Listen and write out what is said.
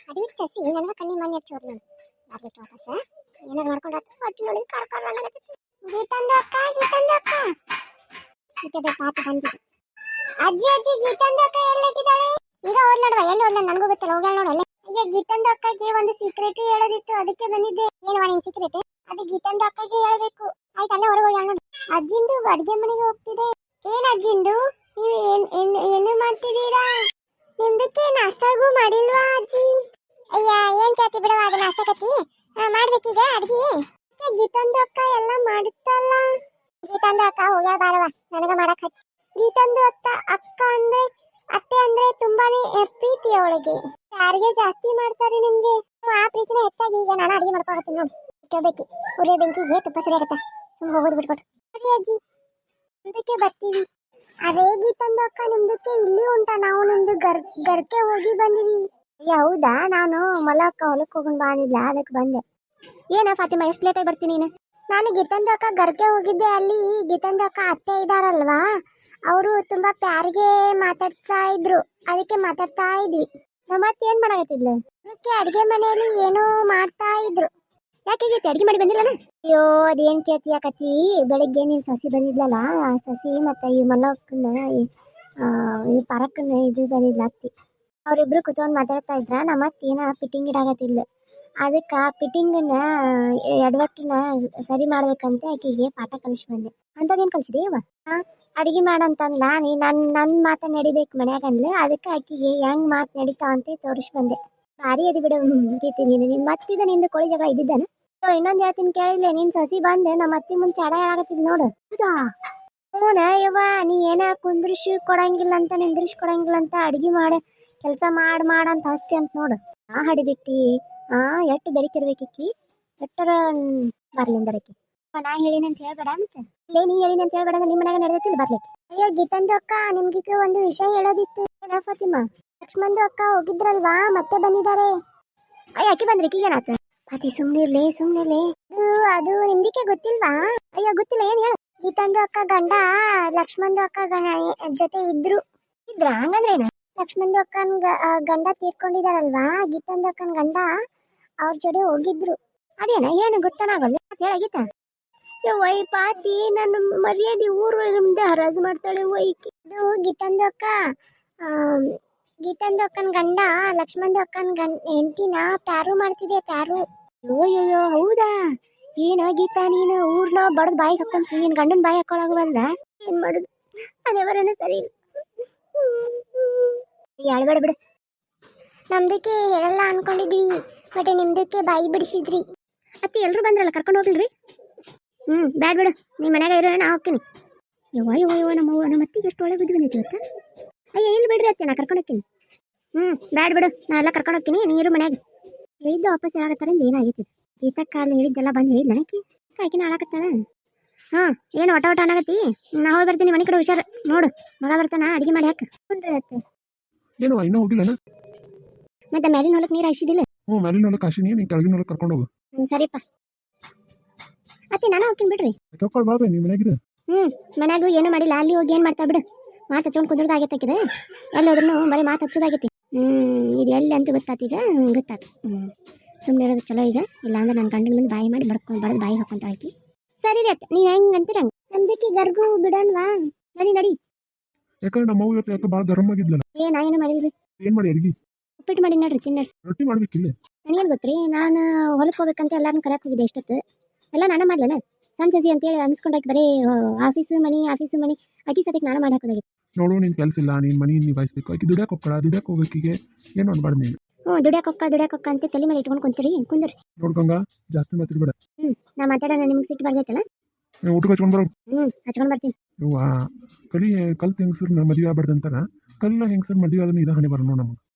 ಅದು ಇಷ್ಟ ಸಿ ನನಗೆ ಕಣ್ಣಿ ಮನೆ ಹಚ್ಚೋದು ನಾನು ಬರ್ಲಿಕ್ಕೆ ವಾಪಸ್ ಏನಾರು ಮಾಡ್ಕೊಂಡು ಹೊಟ್ಟೆ ನೋಡಿ ಕಾರ್ಕಾರ ಅನ್ನಕತ್ತಿ ಗೀತಂದು ಅಕ್ಕ ಈಕೆ ಪಾಪ ಬಂದಿದೆ ಅಜ್ಜಿ ಗೀತಂದು ಅಕ್ಕ ಎಲ್ಲಕ್ಕಿದ್ದಾಳೆ ಈಗ ಹೋದ್ ನೋಡುವ ಎಲ್ಲಿ ಹೋದ್ಲ ನನಗೂ ಗೊತ್ತಿಲ್ಲ ಹೋಗ್ಯಾಳ ನೋಡು ಅಲ್ಲೇ ಈಗ ಗೀತಂದು ಅಕ್ಕಗೆ ಒಂದು ಸೀಕ್ರೆಟ್ ಹೇಳೋದಿತ್ತು ಅದಕ್ಕೆ ಬಂದಿದ್ದೆ ಏನವ ನಿನ್ ಸೀಕ್ರೆಟ್ ಅದು ಗೀತಂದು ಅಕ್ಕಗೆ ಹೇಳ್ಬೇಕು ಆಯ್ತು ಅಲ್ಲೇ ಹೊರಗೆ ಹೋಗ್ಯಾಳ ನೋಡು ಅಜ್ಜಿಂದು ಅಡ್ಗೆ ಮನೆಗೆ ಹೋಗ್ತಿದೆ ಏನ್ ಅಜ್ಜಿಂದು ನೀವು ಏನು ಮಾಡ್ತಿದ್ದೀರಾ ನಿಮ್ದಕ್ಕೆ ನಾಷ್ಟಾಗೂ ಮಾಡಿಲ್ವಾ ಅಜ್ಜಿ ಅಯ್ಯ ಏನ್ ಕೇಳ್ತಿ ಬಿಡವ ಅದು ನಾಷ್ಟ ಕತ್ತಿ ಮಾಡ್ಬೇಕೀಗ ಅಡ್ಗೆ ಗೀತಂದು ಅಕ್ಕ ಎಲ್ಲ ಮಾಡುತ್ತಲ್ಲ ಗೀತಂದು ಅಕ್ಕ ಹೋಗ್ಯಾ ಬಾರವ ನನಗ ಮಾಡಕ್ ಹಚ್ಚಿ ಗೀತಂದು ಅಕ್ಕ ಅಂದ್ರೆ ಅತ್ತೆ ಅಂದ್ರೆ ತುಂಬಾನೇ ಪ್ರೀತಿ ಅವಳಿಗೆ ಯಾರಿಗೆ ಜಾಸ್ತಿ ಮಾಡ್ತಾರೆ ನಿಮ್ಗೆ ಆ ಪ್ರೀತಿನ ಹೆಚ್ಚಾಗಿ ಈಗ ನಾನು ಅಡಿಗೆ ಮಾಡ್ಕೊಳ್ತೀನಿ ನೋಡಿ ಇಟ್ಕೋಬೇಕು ಉರಿಯ ಬೆಂಕಿಗೆ ತುಪ್ಪ ಸುರಿಯಾಗತ್ತ ಹೋಗೋದು ಬಿಟ್ಕೊಟ್ಟು ಸರಿ ಅಜ್ಜಿ ಮುಂದಕ್ಕೆ ಬರ್ತೀವಿ ಅದೇ ಗೀತಂದು ಅಕ್ಕ ನಿಮ್ದಕ್ಕೆ ಇಲ್ಲಿ ಉಂಟಾ ನಾವು ನಿಮ್ದು ಗರ್ಕೆ ಹೋಗಿ ಬಂದಿವಿ ಹೌದಾ ನಾನು ಹೊಲಕ್ಕೆ ಹೋಗೋಣ ಬಾನಿಲ್ಲ ಅದಕ್ಕೆ ಬಂದೆ ಏನ ಫಾತಿಮಾ ಎಷ್ಟು ಲೇಟಾಗಿ ಬರ್ತೀನಿ ನೀನು ನಾನು ಗೀತಂದು ಅಕ್ಕ ಗರ್ಗೆ ಹೋಗಿದ್ದೆ ಅಲ್ಲಿ ಗೀತಂದು ಅಕ್ಕ ಅತ್ತೆ ಇದಾರಲ್ವಾ ಅವರು ತುಂಬಾ ಪ್ಯಾರಿಗೆ ಮಾತಾಡ್ತಾ ಇದ್ರು ಅದಕ್ಕೆ ಮಾತಾಡ್ತಾ ಇದ್ವಿ ನಮ್ಮತ್ತೆ ಏನ್ ಮಾಡಾಕತ್ತಿದ್ಲು ಅದಕ್ಕೆ ಅಡ್ಗೆ ಮನೆಯಲ್ಲಿ ಏನೋ ಮಾಡ್ತಾ ಇದ್ರು ಯಾಕೆ ಗೀತೆ ಅಡ್ಗೆ ಮಾಡಿ ಬಂದಿಲ್ಲನ ಅಯ್ಯೋ ಅದೇನ್ ಕೇಳ್ತೀಯ ಕತಿ ಬೆಳಿಗ್ಗೆ ನೀನ್ ಸಸಿ ಬಂದಿದ್ಲಲ್ಲ ಸಸಿ ಮತ್ತೆ ಈ ಮಲ್ಲಕ್ಕನ ಈ ಪರಕ್ಕನ ಇದು ಬಂದಿದ್ಲ ಅತ್ತಿ ಅವ್ರಿಬ್ರು ಕುತ್ಕೊಂಡು ಮಾತಾಡ್ತಾ ಇದ್ರ ನಮ್ಮತ್ತೆ ಏನ ಫಿಟ್ಟಿಂಗ್ ಇಡಾಕತ್ತಿದ್ಲು ಅದಕ್ಕೆ ಫಿಟ್ಟಿಂಗನ್ನ ಎಡವಟ್ಟನ್ನ ಸರಿ ಮಾಡ್ಬೇಕಂತ ಆಕೆಗೆ ಪಾಠ ಕಲಿಸಿ ಬಂದೆ ಅಂತದೇನು ಕಲಿಸಿದೆ ಅವ ಅಡಿಗೆ ಮಾಡಂತಂದ್ಲ ನನ್ನ ಮಾತು ನಡಿಬೇಕು ಮನ್ಯಾಗ ಅಂದ್ಲು ಅದಕ್ಕೆ ಆಕೆಗೆ ಹೆಂಗ್ ಮಾತು ನಡೀತಾವ ಅಂತ ತೋರಿಸಿ ಬಂದೆ ಭಾರಿ ಅದಿ ಬಿಡು ಗೀತಿ ನೀನು ನಿನ್ನ ಮತ್ತಿದ ನಿಂದು ಕೋಳಿ ಜಗಳ ಇದ್ದಿದ್ದಾನೆ ಇನ್ನೊಂದು ಹೇಳ್ತೀನಿ ಕೇಳಿಲ್ಲ ನೀನ್ ಸಸಿ ಬಂದೆ ನಮ್ಮ ಅತ್ತಿ ಮುಂದೆ ಚಾಡ ಹೇಳಾಕತ್ತಿದ್ ನೋಡು ಹೌದಾ ಹ್ಞೂನ ಯವ್ವ ನೀ ಏನ ಕುಂದ್ರಿಸಿ ಕೊಡಂಗಿಲ್ಲ ಅಂತ ನಿಂದ್ರಿಸಿ ಕೊಡಂಗಿಲ್ಲ ಅಂತ ಅಡಿಗೆ ಮಾಡಿ ಕೆಲಸ ಮಾಡಂತ ಹಸ್ತಿ ಅಂತ ನೋಡು ಹಡಿಬಿಟ್ಟಿ ಎಷ್ಟು ಬೆರಿತಿರ್ಬೇಕಿಕ್ಕಿ ಎಟ್ಟರ ಬರ್ಲಿಂದರಕ್ಕಿ ನಾ ಹೇಳಿನ ಅಂತ ಹೇಳ್ಬೇಡ ಮತ್ತೆ ಇಲ್ಲೇ ನೀ ಹೇಳಿನ ಅಂತ ಹೇಳ್ಬೇಡ ನಿಮ್ಮ ಮನ್ಯಾಗ ನಡೆದಿಲ್ಲ ಬರ್ಲಿಕ್ಕೆ ಅಯ್ಯೋ ಗೀತಂದು ಅಕ್ಕ ನಿಮ್ಗೆ ಒಂದು ವಿಷಯ ಹೇಳೋದಿತ್ತು ಏನ ಫಾತಿಮಾ ಲಕ್ಷ್ಮಂದು ಅಕ್ಕ ಹೋಗಿದ್ರಲ್ವಾ ಮತ್ತೆ ಬಂದಿದ್ದಾರೆ ಅಯ್ಯ ಅಕ್ಕಿ ಬಂದ್ರಿ ಏನಾತ ಅತಿ ಸುಮ್ನಿರ್ಲಿ ಅದು ನಿಮ್ದಿಕ್ಕೆ ಗೊತ್ತಿಲ್ವಾ ಅಯ್ಯೋ ಗೊತ್ತಿಲ್ಲ ಏನ್ ಹೇಳ ಗೀತಂದು ಅಕ್ಕ ಗಂಡ ಲಕ್ಷ್ಮಂದು ಅಕ್ಕ ಜೊತೆ ಇದ್ರ ಹಂಗಂದ್ರೇನ ಲಕ್ಷ್ಮಂದು ಅಕ್ಕನ್ ಗಂಡ ತೀರ್ಕೊಂಡಿದಾರಲ್ವಾ ಗೀತಂದು ಅಕ್ಕನ್ ಗಂಡ ಅವ್ರ ಜೊತೆ ಹೋಗಿದ್ರು ಅದೇನ ಏನು ಗೊತ್ತನಾಗಲ್ಲ ಹೇಳ ಗೀತಾ ವೈ ಪಾತಿ ನನ್ನ ಮರ್ಯಾದೆ ಊರು ಮುಂದೆ ಹರಾಜು ಮಾಡ್ತಾಳೆ ವೈಕಿ ಇದು ಗೀತಂದು ಅಕ್ಕನ ಗಂಡ ಲಕ್ಷ್ಮಂದು ಅಕ್ಕನ ಹೆಂಡತಿನ ಪ್ಯಾರು ಮಾಡ್ತಿದೆ ಪ್ಯಾರು ಅಯ್ಯೋ ಹೌದಾ ಏನ ಗೀತಾ ನೀನು ಊರ್ನ ಬಡದ್ ಬಾಯಿಗೆ ಹಾಕೊಂಡ್ ನೀನ್ ಗಂಡನ ಬಾಯಿ ಹಾಕೊಳಗವಲ್ಲ ಏನ್ ಮಾಡುದು ಅದೇ ಬರೋಣ ಸರಿ ಹೇಳ್ಬೇಡ ಬಿಡು ನಮ್ದಕ್ಕೆ ಹೇಳಲ್ಲ ಅನ್ಕೊಂಡಿದ್ವಿ ಬಟ್ ನಿಮ್ದಕ್ಕೆ ಬಾಯಿ ಬಿಡಿಸಿದ್ರಿ ಅತ್ತೆ ಎಲ್ರು ಬಂದ್ರಲ್ಲ ಕರ್ಕೊಂಡು ಹೋಗಿಲ್ರಿ ಬ್ಯಾಡ್ ಬಿಡು ನಿಮ್ಮ ಮನ್ಯಾಗ ಇರೋ ನಾ ಹೋಗ್ತೀನಿ ಯವ್ವ ನಮ್ಮ ಅತ್ತಿಗೆ ಎಷ್ಟು ಒಳ್ಳೆ ಬುದ್ಧಿ ಬಂದೈತಿ ಇವತ್ತು ಅಯ್ಯ ಇಲ್ಲಿ ಬಿಡ್ರಿ ಅತ್ತೆ ನಾ ಕರ್ಕೊಂಡು ಹೋಗ್ತೀನಿ ಬ್ಯಾಡ್ ಬಿಡು ನಾ ಎಲ್ಲ ಕರ್ಕೊಂಡು ಹೋಗ್ತೀನಿ ನೀರು ಮನ್ಯಾಗ ಹೇಳಿದ್ದ ವಾಪಸ್ ಹೇಳಾಕತ್ತಾರಿಂದ ಏನಾಗೈತಿ ಗೀತಕ್ಕ ಹೇಳಿದ್ದೆಲ್ಲ ಬಂದು ಹೇಳಿದ್ಲ ಆಕಿನ ಹಾಳಾಕತ್ತಾಳ ಏನು ಒಟ ಅನ್ನಕತ್ತಿ ನಾ ಹೋಗಿ ಬರ್ತೀನಿ ಮನೆ ಕಡೆ ಹುಷಾರು ನೋಡು ಮಗ ಬರ್ತಾನ ಅಡಿಗೆ ಮಾಡಿ ಹಾಕ ಅತ್ತೆ ಏನು ಇನ್ನೂ ಹೋಗಿಲ್ಲನ ಮತ್ತೆ ಮ್ಯಾಲಿನ ಹೊಲಕ್ಕೆ ನೀರು ಹಾಯಿಸಿದಿಲ್ಲ ಮ್ಯಾಲಿನ ಹೊಲಕ್ಕೆ ಹಾಸಿನಿ ನೀ ಕೆಳಗಿನ ಹೊಲಕ್ಕೆ ಕರ್ಕೊಂಡು ಹೋಗು ಸರಿಪ್ಪ ಅತ್ತೆ ನಾನು ಹೋಗ್ತೀನಿ ಬಿಡ್ರಿ ತಪ್ಪ ಬಾಬೆ ನೀವು ಮನೆಯಾಗಿರ ಮನ್ಯಾಗೂ ಏನು ಮಾಡಿಲ್ಲ ಅಲ್ಲಿ ಹೋಗಿ ಏನು ಮಾಡ್ತಾ ಬಿಡು ಮಾತು ಹಚ್ಕೊಂಡು ಕುದುರ್ದಾಗೈತಾಕಿದೆ ಎಲ್ಲಿ ಹೋದ್ರೂ ಬರೀ ಮಾತು ಹಚ್ಚೋದಾಗೈತಿ ಇದು ಎಲ್ಲಿ ಅಂತ ಗೊತ್ತಾತೀಗ ಗೊತ್ತಾತು ಸುಮ್ಮನೆ ಇರೋದು ಚಲೋ ಈಗ ಇಲ್ಲಾಂದ್ರೆ ನನ್ನ ಗಂಡನ ಮುಂದೆ ಬಾಯಿ ಮಾಡಿ ಬಡದು ಬಾಯಿ ಹಾಕೊಂತ ಹಾಕಿ ಸರಿ ರೀ ಅತ್ತೆ ನೀವು ಹೆಂಗೆ ಅಂತೀರ ನಮ್ದಕ್ಕೆ ಗರ್ಗು ಬಿಡೋಣವಾ ನಡಿ ಯಾಕಂದ್ರೆ ನಮ್ಮ ಅವ್ವ ಇವತ್ತು ಯಾಕೆ ಭಾಳ ಗರಂ ಆಗಿದ್ಲಲ್ಲ ನಾ ಏನು ಮಾಡಿಲ್ರಿ ಏನು ಮಾಡಿ ಅಡಿಗೆ ಉಪ್ಪಿಟ್ಟು ಮಾಡಿ ನೋಡ್ರಿ ತಿನ್ನೋರಿ ರೊಟ್ಟಿ ಮಾಡ್ಬೇಕಿಲ್ಲ ನನಗೇನು ಗೊತ್ತ್ರಿ ನಾನು ಹೊಲಕ್ಕೆ ಹೋಗ್ಬೇಕಂತ ಎಲ್ಲಾರನ್ನ ಕರೆಯಕ್ಕೆ ಹೋಗಿದ್ದೆ ಎಷ್ಟೊತ್ತು ಎಲ್ಲ ನಾನು ಮಾಡ್ಲೇನ ಸಣ್ಣ ಸಸಿ ಅಂತೇಳಿ ಅನ್ಸ್ಕೊಂಡಾಕಿ ಬರೀ ಆಫೀಸು ಮನಿ ಅಕ್ಕಿ ಸತಿಗೆ ನಾನು ಮಾಡಿ ಹಾಕೋದಾಗಿತ್ತು ನೋಡು ನಿನ್ ಕೆಲಸ ಇಲ್ಲ ನೀನ್ ಮನಿ ನಿಭಾಯಿಸ್ಬೇಕು ಆಕಿ ದುಡ್ಯಾಕ ಹೋಗ್ಬೇಕೀಗೆ ಏನು ಅನ್ಬಾರ್ದು ನೀನು ದುಡ್ಯಾಕ ಹೊಕ್ಕ ಅಂತ ತಲೆ ಮೇಲೆ ಇಟ್ಕೊಂಡು ಕುಂದ್ರಿ ನೋಡ್ಕೊಂಗ ಜಾಸ್ತಿ ಮಾತಾಡ್ಬೇಡ ನಾ ಮಾತಾಡೋಣ ನಿಮ್ಗೆ ಸಿಟ್ಟು ಬರ್ತೈತಲ್ಲ ಊಟಕ್ಕೆ ಹಚ್ಕೊಂಡ್ ಬರೋ ಹಚ್ಕೊಂಡು ಬರ್ತೀನಿ ಕಲ್ತ್ ಹೆಂಗಸರ್ನ ಮದುವೆ ಆಗ್ಬಾರ್ದು ಅಂತಾರ ಕಲ್ಲ ಹೆಂಗಸರ್ ಮದುವೆ ಆದ್ರೆ ಇದ ಹಣೆ ಬರೋಣ ನಮ್ಗೆ